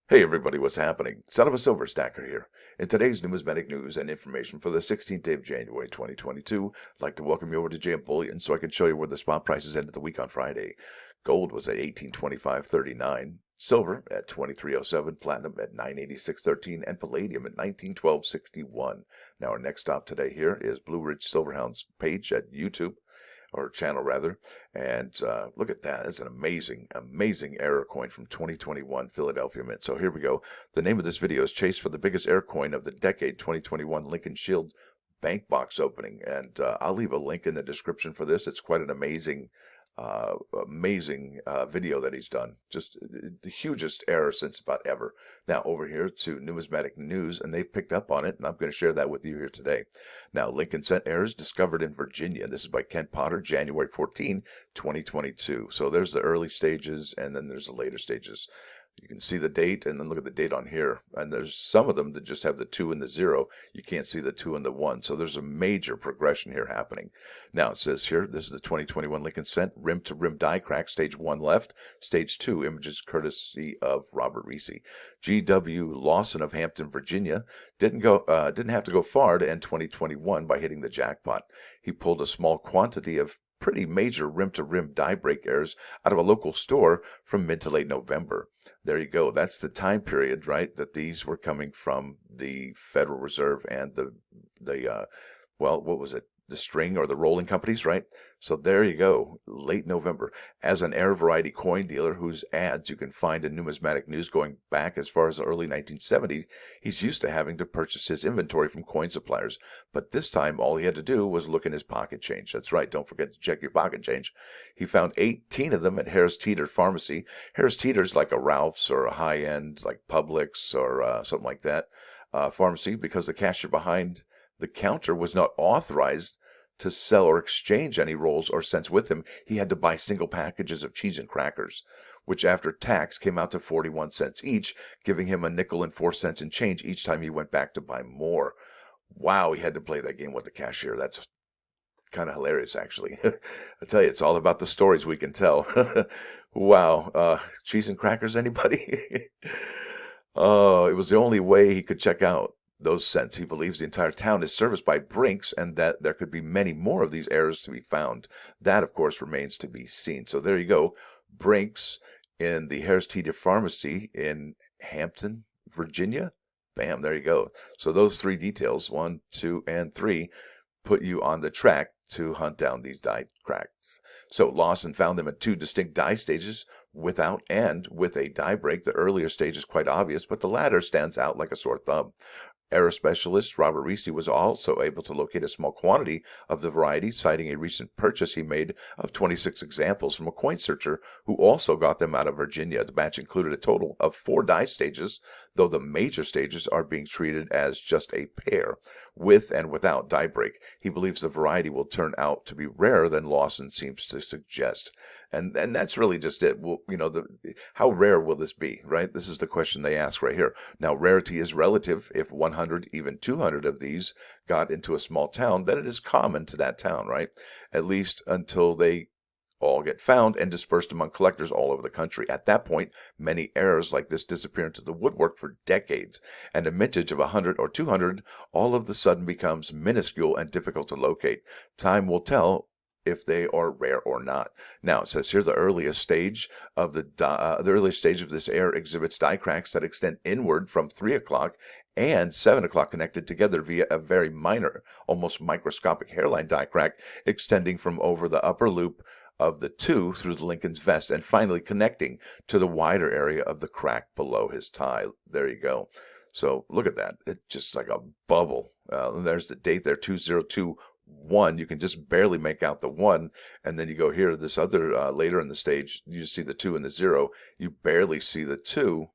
Hey everybody, what's happening? Son of a Silverstacker here. In today's numismatic news and information for the 16th day of January 2022, I'd like to welcome you over to JM Bullion so I can show you where the spot prices ended the week on Friday. Gold was at 1825.39, silver at 2307, platinum at 986.13, and palladium at 1912.61. Now our next stop today here is Blue Ridge Silverhound's page at YouTube, or channel rather, and look at that. That's an amazing error coin from 2021 Philadelphia Mint. So here we go. The name of this video is Chase for the biggest error coin of the decade, 2021 Lincoln Shield bank box opening, and I'll leave a link in the description for this. It's quite an amazing video that he's done. Just the hugest error since about ever. Now over here to Numismatic News, and they've picked up on it, and I'm going to share that with you here today. Now, Lincoln Cent errors discovered in Virginia. This is by Ken Potter, January 14, 2022. So there's the early stages, and then there's the later stages. You can see the date, and then look at the date on here. And there's some of them that just have the 2 and the 0. You can't see the 2 and the 1. So there's a major progression here happening. Now it says here, this is the 2021 Lincoln Cent rim-to-rim die crack, stage 1 left, stage 2 images courtesy of Robert Reese. G.W. Lawson of Hampton, Virginia, didn't have to go far to end 2021 by hitting the jackpot. He pulled a small quantity of pretty major rim-to-rim die break errors out of a local store from mid to late November. There you go. That's the time period, right, that these were coming from the Federal Reserve and well, what was it? The string or the rolling companies, right? So there you go, late November. As an air variety coin dealer whose ads you can find in Numismatic News going back as far as the early 1970s, he's used to having to purchase his inventory from coin suppliers. But this time, all he had to do was look in his pocket change. That's right, don't forget to check your pocket change. He found 18 of them at Harris-Teeter Pharmacy. Harris-Teeter's like a Ralph's or a high-end like Publix or something like that pharmacy, because the cashier behind the counter was not authorized to sell or exchange any rolls or cents with him. He had to buy single packages of cheese and crackers, which after tax came out to 41 cents each, giving him a nickel and 4 cents in change each time he went back to buy more. Wow, he had to play that game with the cashier. That's kind of hilarious, actually. I tell you, it's all about the stories we can tell. Wow, cheese and crackers, anybody? Oh, it was the only way he could check out those cents. He believes the entire town is serviced by Brinks and that there could be many more of these errors to be found. That, of course, remains to be seen. So there you go. Brinks in the Harris-Teeter Pharmacy in Hampton, Virginia. Bam, there you go. So those 3 details, 1, 2, and 3, put you on the track to hunt down these die cracks. So Lawson found them at 2 distinct die stages, without and with a die break. The earlier stage is quite obvious, but the latter stands out like a sore thumb. Error specialist Robert Reese was also able to locate a small quantity of the variety, citing a recent purchase he made of 26 examples from a coin searcher who also got them out of Virginia. The batch included a total of 4 die stages, though the major stages are being treated as just a pair, with and without die break. He believes the variety will turn out to be rarer than Lawson seems to suggest. And that's really just it. Well, how rare will this be, right? This is the question they ask right here. Now, rarity is relative. If 100, even 200 of these got into a small town, then it is common to that town, right? At least until they all get found and dispersed among collectors all over the country. At that point, many errors like this disappear into the woodwork for decades, and a mintage of 100 or 200 all of a sudden becomes minuscule and difficult to locate. Time will tell if they are rare or not. Now it says here the earliest stage of this error exhibits die cracks that extend inward from 3 o'clock and 7 o'clock, connected together via a very minor, almost microscopic hairline die crack extending from over the upper loop of the 2 through the Lincoln's vest and finally connecting to the wider area of the crack below his tie. There you go. So look at that. It's just like a bubble. There's the date there, 2021. You can just barely make out the 1, and then you go here to this other later in the stage, you see the 2 and the 0. You barely see the 2,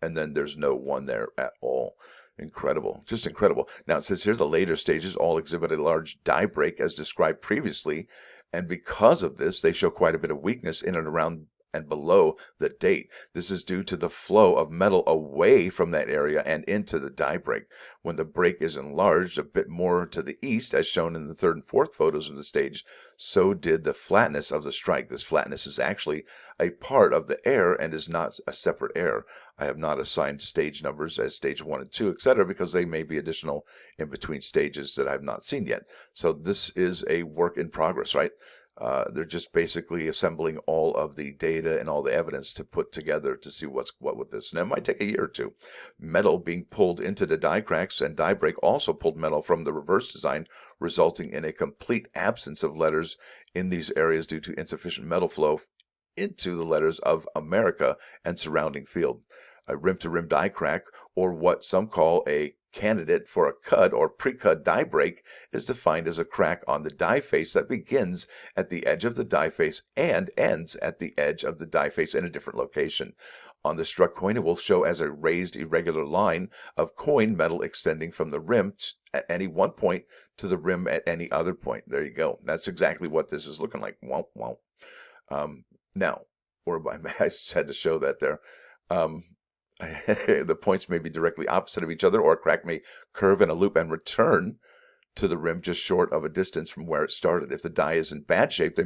and then there's no 1 there at all. Incredible, just incredible. Now it says here the later stages all exhibit a large die break as described previously, and because of this, they show quite a bit of weakness in and around and below the date. This is due to the flow of metal away from that area and into the die break. When the break is enlarged a bit more to the east, as shown in the third and fourth photos of the stage, so did the flatness of the strike. This flatness is actually a part of the air and is not a separate air. I have not assigned stage numbers as stage 1 and 2, etc., because they may be additional in between stages that I have not seen yet. So this is a work in progress, right? They're just basically assembling all of the data and all the evidence to put together to see what with this. And it might take a year or two. Metal being pulled into the die cracks and die break also pulled metal from the reverse design, resulting in a complete absence of letters in these areas due to insufficient metal flow into the letters of America and surrounding field. A rim-to-rim die crack, or what some call a candidate for a cud or pre-cud die break, is defined as a crack on the die face that begins at the edge of the die face and ends at the edge of the die face in a different location. On the struck coin, it will show as a raised irregular line of coin metal extending from the rim at any one point to the rim at any other point. There you go. That's exactly what this is looking like. Womp, womp. Now, or I just had to show that there. The points may be directly opposite of each other, or a crack may curve in a loop and return to the rim just short of a distance from where it started. If the die is in bad shape, there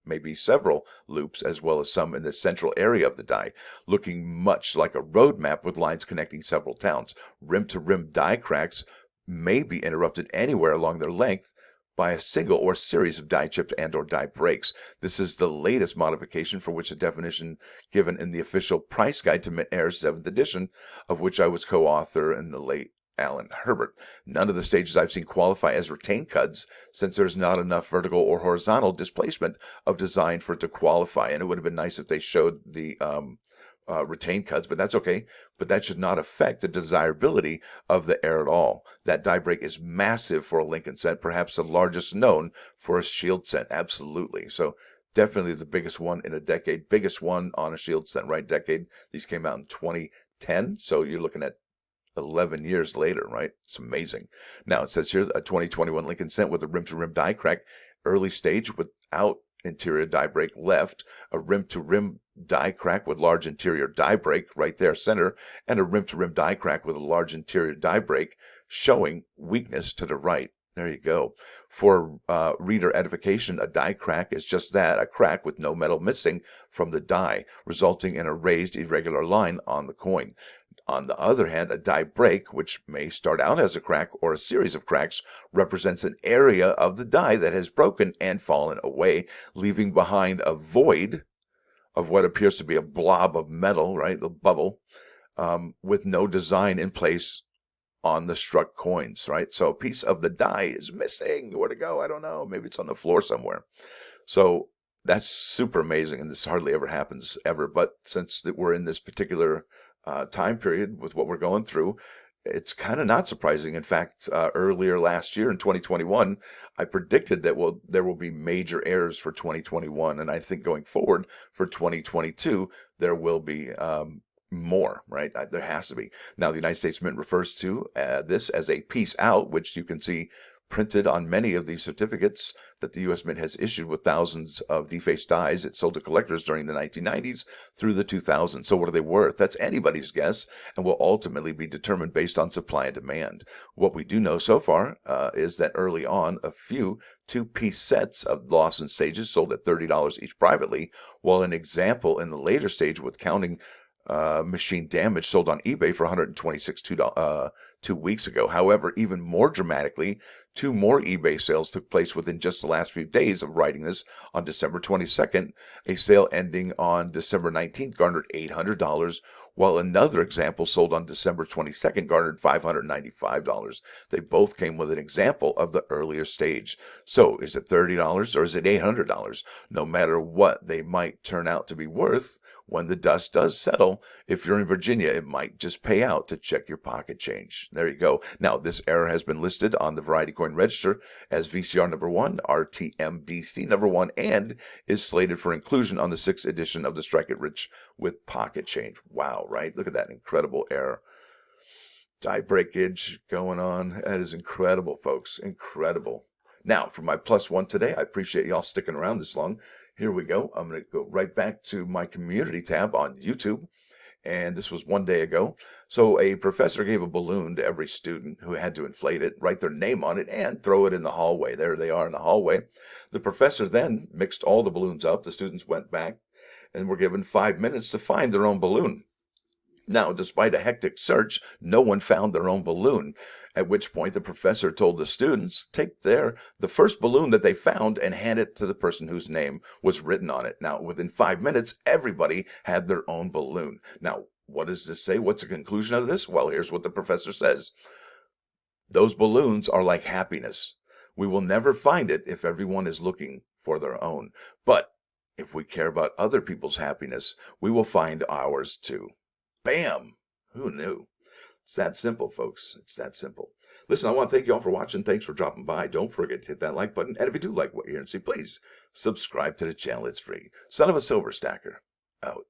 may be several loops, as well as some in the central area of the die, looking much like a road map with lines connecting several towns. Rim-to-rim die cracks may be interrupted anywhere along their length by a single or series of die chips and or die breaks. This is the latest modification for which a definition given in the official price guide to Mint Air's 7th edition, of which I was co-author in the late Alan Herbert. None of the stages I've seen qualify as retained cuds, since there's not enough vertical or horizontal displacement of design for it to qualify. And it would have been nice if they showed the retained cuds, but that's okay. But that should not affect the desirability of the air at all. That die break is massive for a Lincoln cent, perhaps the largest known for a shield cent. Absolutely. So definitely the biggest one in a decade, biggest one on a shield cent, right? Decade. These came out in 2010, so you're looking at 11 years later, right? It's amazing. Now it says here a 2021 Lincoln cent with a rim-to-rim die crack, early stage without interior die break left, a rim-to-rim die crack with large interior die break right there center, and a rim-to-rim die crack with a large interior die break showing weakness to the right. There you go. For reader edification, a die crack is just that, a crack with no metal missing from the die, resulting in a raised irregular line on the coin. On the other hand, a die break, which may start out as a crack or a series of cracks, represents an area of the die that has broken and fallen away, leaving behind a void of what appears to be a blob of metal, right, the bubble, with no design in place on the struck coins, right? So a piece of the die is missing. Where to go? I don't know. Maybe it's on the floor somewhere. So that's super amazing, and this hardly ever happens ever. But since we're in this particular time period with what we're going through, it's kind of not surprising. In fact, earlier last year in 2021, I predicted that there will be major errors for 2021, and I think going forward for 2022 there will be more, right? There has to be. Now, the United States Mint refers to this as a piece out, which you can see printed on many of these certificates that the U.S. Mint has issued with thousands of defaced dies it sold to collectors during the 1990s through the 2000s. So what are they worth? That's anybody's guess and will ultimately be determined based on supply and demand. What we do know so far is that early on, a few two-piece sets of Lawson stages sold at $30 each privately, while an example in the later stage with counting machine damage sold on eBay for $126 2 weeks ago. However, even more dramatically, 2 more eBay sales took place within just the last few days of writing this. On December 22nd, a sale ending on December 19th garnered $800, while another example sold on December 22nd garnered $595. They both came with an example of the earlier stage. So is it $30 or is it $800? No matter what they might turn out to be worth, when the dust does settle, if you're in Virginia, it might just pay out to check your pocket change. There you go. Now, this error has been listed on the Variety Coin Register as VCR number 1, RTMDC number 1, and is slated for inclusion on the 6th edition of the Strike It Rich with pocket change. Wow, right? Look at that incredible error. Die breakage going on. That is incredible, folks. Incredible. Now, for my +1 today, I appreciate y'all sticking around this long. Here we go. I'm going to go right back to my community tab on YouTube. And this was one day ago. So a professor gave a balloon to every student who had to inflate it, write their name on it, and throw it in the hallway. There they are in the hallway. The professor then mixed all the balloons up. The students went back and were given 5 minutes to find their own balloon. Now, despite a hectic search, no one found their own balloon, at which point the professor told the students, take the first balloon that they found and hand it to the person whose name was written on it. Now, within 5 minutes, everybody had their own balloon. Now, what does this say? What's the conclusion of this? Well, here's what the professor says. Those balloons are like happiness. We will never find it if everyone is looking for their own. But if we care about other people's happiness, we will find ours too. Bam! Who knew? It's that simple, folks. It's that simple. Listen, I want to thank you all for watching. Thanks for dropping by. Don't forget to hit that like button. And if you do like what you hear and see, please subscribe to the channel. It's free. Son of a Silver Stacker, out.